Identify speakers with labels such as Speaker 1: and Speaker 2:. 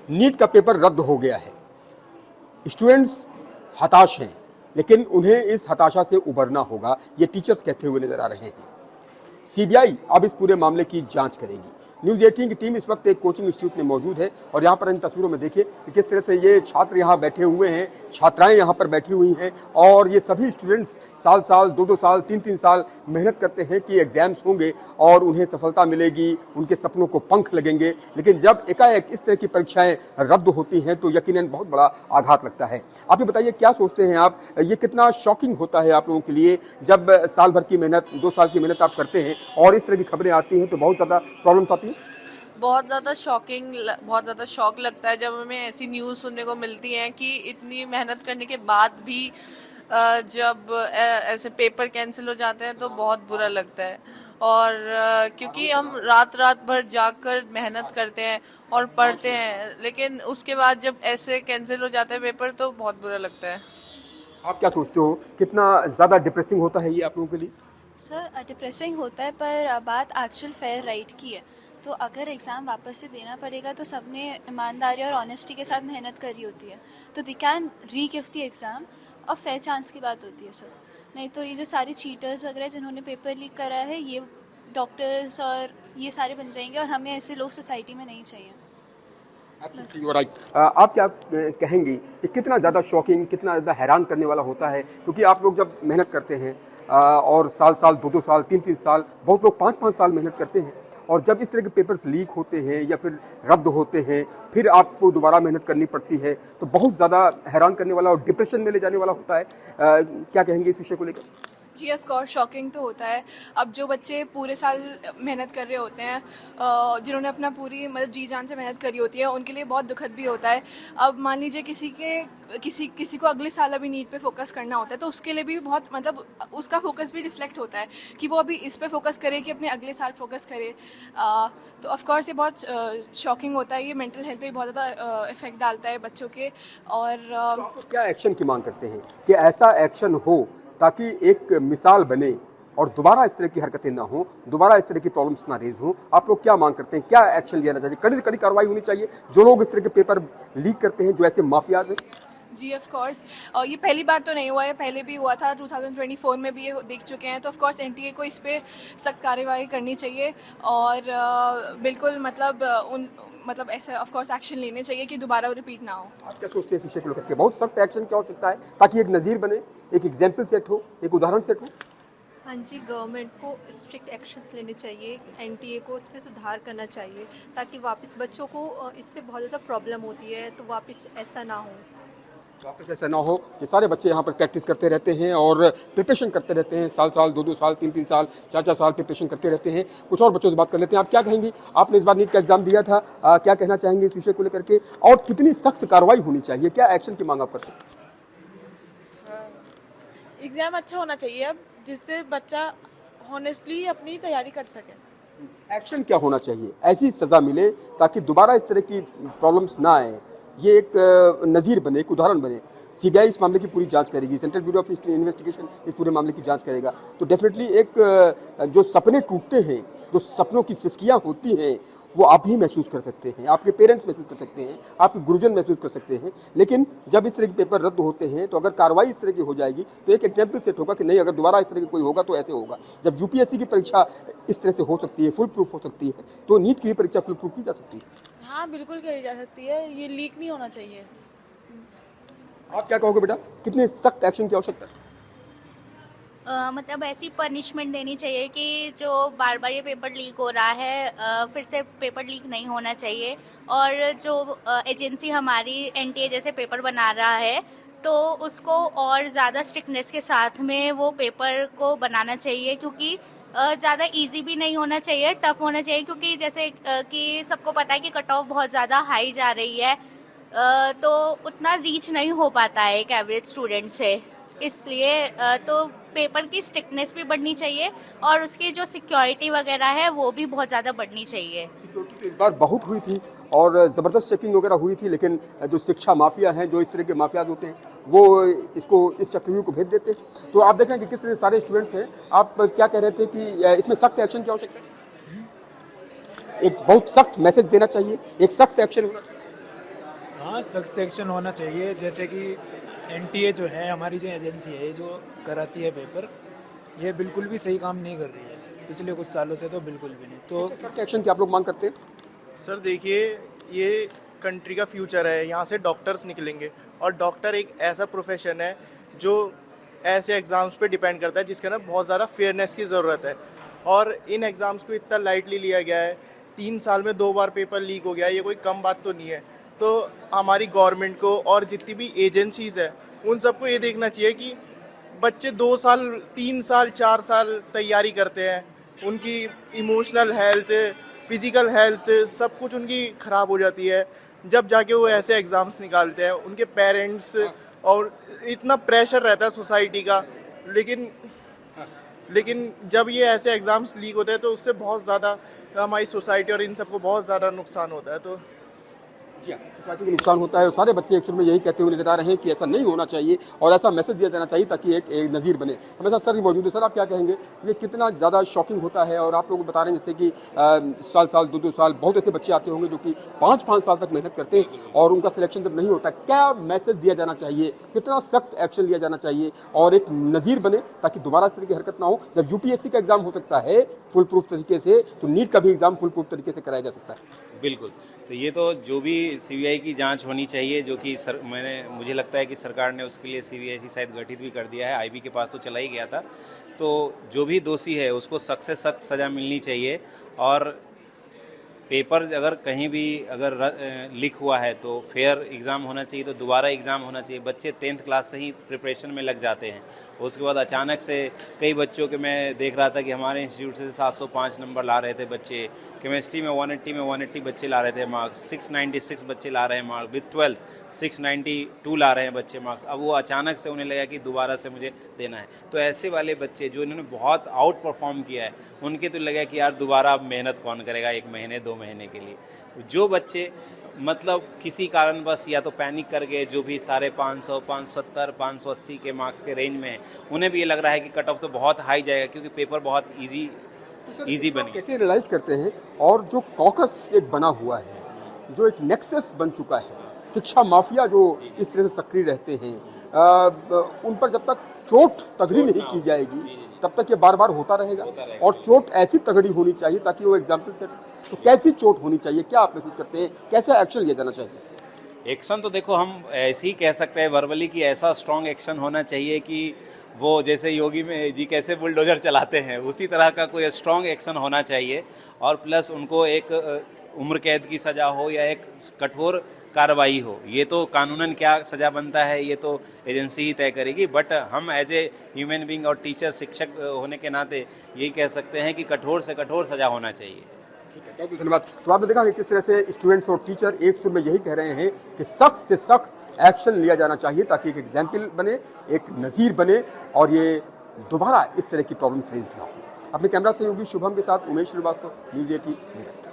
Speaker 1: NEET का paper रद्द हो गया है। स्टूडेंट्स हताश हैं, लेकिन उन्हें इस हताशा से उबरना होगा, ये टीचर्स कहते हुए नजर आ रहे हैं। सीबीआई अब इस पूरे मामले की जांच करेगी। न्यूज़ 18 की टीम इस वक्त एक कोचिंग इंस्टीट्यूट में मौजूद है और यहाँ पर इन तस्वीरों में देखिए कि किस तरह से ये छात्र यहाँ बैठे हुए हैं, छात्राएं यहाँ पर बैठी हुई हैं और ये सभी स्टूडेंट्स साल साल, 2-2 साल, 3-3 साल मेहनत करते हैं कि एग्जाम्स होंगे और उन्हें सफलता मिलेगी, उनके सपनों को पंख लगेंगे। लेकिन जब एकाएक इस तरह की परीक्षाएं रद्द होती हैं तो यकीनन बहुत बड़ा आघात लगता है। आप ये बताइए, क्या सोचते हैं आप, ये कितना शॉकिंग होता है आप लोगों के लिए जब साल भर की मेहनत, 2 साल की मेहनत आप करते हैं और इस तरह की खबरें आती हैं तो बहुत ज़्यादा प्रॉब्लम्स आती हैं?
Speaker 2: बहुत ज़्यादा शौक लगता है जब हमें ऐसी न्यूज़ सुनने को मिलती हैं कि इतनी मेहनत करने के बाद भी जब ऐसे पेपर कैंसिल हो जाते हैं तो बहुत बुरा लगता है। और क्योंकि हम रात भर जाकर मेहनत करते हैं और पढ़ते हैं, लेकिन उसके बाद जब ऐसे कैंसिल हो जाते हैं पेपर तो बहुत बुरा लगता है।
Speaker 1: आप क्या सोचते हो, कितना ज़्यादा डिप्रेसिंग होता है ये आप लोगों के लिए?
Speaker 3: सर डिप्रेसिंग होता है, पर बात एक्चुअल फेयर राइट की है। तो अगर एग्ज़ाम वापस से देना पड़ेगा तो सबने ईमानदारी और ऑनेस्टी के साथ मेहनत करी होती है, तो दे कैन री गिव द एग्ज़ाम और फेयर चांस की बात होती है सर। नहीं तो ये जो सारे चीटर्स वगैरह जिन्होंने पेपर लीक करा है, ये डॉक्टर्स और ये सारे बन जाएंगे और हमें ऐसे लोग सोसाइटी में नहीं चाहिए।
Speaker 1: आप क्या कहेंगी कि कितना ज़्यादा शॉकिंग, कितना ज़्यादा हैरान करने वाला होता है, क्योंकि आप लोग जब मेहनत करते हैं और साल साल, 2-2 साल, 3-3 साल, बहुत लोग 5-5 साल मेहनत करते हैं और जब इस तरह के पेपर्स लीक होते हैं या फिर रद्द होते हैं, फिर आपको दोबारा मेहनत करनी पड़ती है, तो बहुत ज़्यादा हैरान करने वाला और डिप्रेशन में ले जाने वाला होता है। क्या कहेंगे इस विषय को लेकर?
Speaker 4: जी ऑफ कोर्स शॉकिंग तो होता है। अब जो बच्चे पूरे साल मेहनत कर रहे होते हैं, जिन्होंने अपना पूरी मतलब जी जान से मेहनत करी होती है, उनके लिए बहुत दुखद भी होता है। अब मान लीजिए किसी को अगले साल अभी नीट पे फोकस करना होता है, तो उसके लिए भी बहुत मतलब उसका फोकस भी रिफ्लेक्ट होता है कि वो अभी इस पे फोकस करे कि अपने अगले साल फोकस करे। तो ऑफ कोर्स ये बहुत शॉकिंग होता है। ये मेंटल हेल्थ पे बहुत ज़्यादा इफेक्ट डालता है बच्चों के। और
Speaker 1: तो क्या एक्शन की मांग करते हैं कि ऐसा एक्शन हो ताकि एक मिसाल बने और दोबारा इस तरह की हरकतें ना हो, दोबारा इस तरह की प्रॉब्लम्स ना रेज हो? आप लोग क्या मांग करते हैं, क्या एक्शन लिया जाना चाहिए? कड़ी से कड़ी कार्रवाई होनी चाहिए जो लोग इस तरह के पेपर लीक करते हैं, जो ऐसे माफियाज हैं।
Speaker 4: जी ऑफ कोर्स, ये पहली बार तो नहीं हुआ है, पहले भी हुआ था 2024 में भी ये देख चुके हैं। तो ऑफ कोर्स एनटीए को इस पे सख्त कार्रवाई करनी चाहिए और बिल्कुल मतलब ऐसे ऑफ कोर्स एक्शन लेने चाहिए कि दोबारा रिपीट ना हो।
Speaker 1: आप क्या सोचते हैं इस विषय को लेकर के? बहुत सख्त एक्शन की आवश्यकता है ताकि एक नज़ीर बने, एक एग्जाम्पल सेट हो, एक उदाहरण सेट हो।
Speaker 5: हाँ जी, गवर्नमेंट को स्ट्रिक्ट एक्शंस लेने चाहिए, एनटीए को इसमें सुधार करना चाहिए ताकि वापस बच्चों को इससे बहुत ज़्यादा प्रॉब्लम होती है, तो वापस ऐसा ना हो।
Speaker 1: वापस ऐसा ना हो। ये सारे बच्चे यहाँ पर प्रैक्टिस करते रहते हैं और प्रिपरेशन करते रहते हैं, साल साल, 2-2 साल, 3-3 साल, 4-4 साल प्रिपरेशन करते रहते हैं। कुछ और बच्चों से बात कर लेते हैं। आप क्या कहेंगी, आपने इस बार नीट का एग्जाम दिया था, क्या कहना चाहेंगे इस विषय को लेकर के और कितनी सख्त कार्रवाई होनी चाहिए, क्या एक्शन की मांग आप करते हैं?
Speaker 2: एग्ज़ाम अच्छा होना चाहिए अब, जिससे बच्चा हॉनेस्टली अपनी तैयारी कर सके।
Speaker 1: एक्शन क्या होना चाहिए? ऐसी सज़ा मिले ताकि दोबारा इस तरह की प्रॉब्लम्स ना आए, ये एक नज़ीर बने, एक उदाहरण बने। सीबीआई इस मामले की पूरी जांच करेगी, सेंट्रल ब्यूरो ऑफ इन्वेस्टिगेशन इस पूरे मामले की जांच करेगा। तो डेफिनेटली एक जो सपने टूटते हैं, जो सपनों की सिसकियाँ होती हैं, वो आप ही महसूस कर सकते हैं, आपके पेरेंट्स महसूस कर सकते हैं, आपके गुरुजन महसूस कर सकते हैं। लेकिन जब इस तरह के पेपर रद्द होते हैं तो अगर कार्रवाई इस तरह की हो जाएगी तो एक एग्जाम्पल सेट होगा कि नहीं, अगर दोबारा इस तरह की कोई होगा तो ऐसे होगा। जब यूपीएससी की परीक्षा इस तरह से हो सकती है, फुल प्रूफ हो सकती है, तो नीट की भी परीक्षा फुल प्रूफ की जा सकती है।
Speaker 2: हाँ बिल्कुल करी जा सकती है, ये लीक नहीं होना चाहिए।
Speaker 1: आप क्या कहोगे बेटा, कितने सख्त एक्शन की आवश्यकता है?
Speaker 6: मतलब ऐसी पनिशमेंट देनी चाहिए कि जो बार बार ये पेपर लीक हो रहा है, फिर से पेपर लीक नहीं होना चाहिए। और जो एजेंसी हमारी एनटीए जैसे पेपर बना रहा है, तो उसको और ज़्यादा स्ट्रिक्टनेस के साथ में वो पेपर को बनाना चाहिए, क्योंकि ज़्यादा इजी भी नहीं होना चाहिए, टफ होना चाहिए। क्योंकि जैसे कि सबको पता है कि कट ऑफ बहुत ज़्यादा हाई जा रही है, तो उतना रीच नहीं हो पाता है एक एवरेज स्टूडेंट से। इसलिए तो पेपर की स्ट्रिक्टनेस भी बढ़नी चाहिए और उसकी जो सिक्योरिटी वगैरह है वो भी बहुत ज़्यादा बढ़नी चाहिए।
Speaker 1: सिक्योरिटी तो इस बार बहुत हुई थी और ज़बरदस्त चेकिंग वगैरह हुई थी, लेकिन जो शिक्षा माफिया हैं, जो इस तरह के माफियाज होते हैं, वो इस चक्रव्यूह को भेज देते हैं। तो आप देखें कि किस तरह सारे स्टूडेंट्स हैं। आप क्या कह रहे थे कि इसमें सख्त एक्शन की आवश्यकता है, एक बहुत सख्त मैसेज देना चाहिए, एक सख्त एक्शन होना चाहिए।
Speaker 7: हाँ, सख्त एक्शन होना चाहिए। जैसे कि एनटीए जो है, हमारी जो एजेंसी है जो कराती है पेपर, ये बिल्कुल भी सही काम नहीं कर रही है पिछले कुछ सालों से, तो बिल्कुल भी नहीं। तो
Speaker 1: सख्त एक्शन की आप लोग मांग करते हैं?
Speaker 8: सर देखिए, ये कंट्री का फ्यूचर है, यहाँ से डॉक्टर्स निकलेंगे और डॉक्टर एक ऐसा प्रोफेशन है जो ऐसे एग्ज़ाम्स पे डिपेंड करता है जिसके अंदर बहुत ज़्यादा फेयरनेस की ज़रूरत है। और इन एग्ज़ाम्स को इतना लाइटली लिया गया है, 3 साल में 2 बार पेपर लीक हो गया है, ये कोई कम बात तो नहीं है। तो हमारी गवर्नमेंट को और जितनी भी एजेंसीज़ है उन सबको ये देखना चाहिए कि बच्चे 2 साल 3 साल 4 साल तैयारी करते हैं, उनकी इमोशनल हेल्थ, फिज़िकल हेल्थ सब कुछ उनकी ख़राब हो जाती है जब जाके वो ऐसे एग्ज़ाम्स निकालते हैं। उनके पेरेंट्स और इतना प्रेशर रहता है सोसाइटी का, लेकिन जब ये ऐसे एग्ज़ाम्स लीक होते हैं तो उससे बहुत ज़्यादा हमारी सोसाइटी और इन सबको बहुत ज़्यादा नुकसान होता है। तो
Speaker 1: सोसाइटी को नुकसान होता है और सारे बच्चे एक सुर में यही कहते हुए नजर आ रहे हैं कि ऐसा नहीं होना चाहिए और ऐसा मैसेज दिया जाना चाहिए ताकि एक नज़ीर बने। हमारे साथ सर भी मौजूद है। सर, आप क्या कहेंगे, ये कितना ज़्यादा शॉकिंग होता है? और आप लोग बता रहे हैं जैसे कि साल 2 साल बहुत ऐसे बच्चे आते होंगे जो कि 5 साल तक मेहनत करते हैं और उनका सिलेक्शन जब नहीं होता, क्या मैसेज दिया जाना चाहिए, कितना सख्त एक्शन लिया जाना चाहिए और एक नज़ीर बने ताकि दोबारा इस तरह की हरकत ना हो? जब यूपीएससी का एग्जाम हो सकता है फुल प्रूफ तरीके से, तो नीट का भी एग्जाम फुल प्रूफ तरीके से कराया जा सकता है।
Speaker 9: बिल्कुल। तो ये तो जो भी सीबीआई की जांच होनी चाहिए, जो कि मुझे लगता है कि सरकार ने उसके लिए सीबीआई शायद गठित भी कर दिया है, आईबी के पास तो चला ही गया था। तो जो भी दोषी है उसको सख्त से सख्त सज़ा मिलनी चाहिए और पेपर अगर कहीं भी अगर लीक हुआ है तो फेयर एग्ज़ाम होना चाहिए, तो दोबारा एग्ज़ाम होना चाहिए। बच्चे 10th क्लास से ही प्रिपरेशन में लग जाते हैं, उसके बाद अचानक से कई बच्चों के मैं देख रहा था कि हमारे इंस्टीट्यूट से 705 नंबर ला रहे थे बच्चे, केमिस्ट्री में 180 बच्चे ला रहे थे मार्क्स, 696 बच्चे ला रहे हैं मार्क्स, विद 12th 692 ला रहे हैं बच्चे मार्क्स। अब वो अचानक से उन्हें लगा कि दोबारा से मुझे देना है। तो ऐसे वाले बच्चे जो इन्होंने बहुत आउट परफॉर्म किया है, उनके तो लगा कि यार दोबारा मेहनत कौन करेगा 1 महीने 2 महीने के लिए। जो बच्चे मतलब किसी कारणवश या तो पैनिक कर गए, जो भी 550, 570, 580 के मार्क्स के रेंज में है, उन्हें भी ये लग रहा है कि कट ऑफ तो बहुत हाई जाएगा क्योंकि पेपर बहुत ईजी बन गया।
Speaker 1: कैसे रियलाइज करते हैं? और जो कॉकस एक बना हुआ है, जो एक नेक्सस बन चुका है, शिक्षा माफिया जो इस तरह से सक्रिय रहते हैं, उन पर जब तक चोट तगड़ी नहीं की जाएगी तब तक ये बार बार होता रहेगा। और चोट ऐसी तगड़ी होनी चाहिए ताकि वो एग्जाम्पल सेट। तो कैसी चोट होनी चाहिए, क्या आप महसूस करते हैं, कैसा एक्शन लिया जाना चाहिए?
Speaker 9: एक्शन तो देखो हम ऐसे ही कह सकते हैं वर्बली कि ऐसा स्ट्रॉन्ग एक्शन होना चाहिए कि वो जैसे योगी में जी कैसे बुलडोजर चलाते हैं उसी तरह का कोई स्ट्रॉन्ग एक्शन होना चाहिए। और प्लस उनको एक उम्र कैद की सज़ा हो या एक कठोर कार्रवाई हो। ये तो कानूनन क्या सज़ा बनता है ये तो एजेंसी ही तय करेगी, बट हम एज ए ह्यूमन बीइंग और टीचर शिक्षक होने के नाते यही कह सकते हैं कि कठोर से कठोर सज़ा होना चाहिए।
Speaker 1: बहुत बहुत धन्यवाद। तो आपने देखा कि किस तरह से स्टूडेंट्स और टीचर एक सुर में यही कह रहे हैं कि सख्त से सख्त एक्शन लिया जाना चाहिए ताकि एक एग्जाम्पल बने, एक नज़ीर बने और ये दोबारा इस तरह की प्रॉब्लम फेस ना हो। अपने कैमरा सहयोगी शुभम के साथ उमेश श्रीवास्तव, न्यूज़ 18 मेरठ।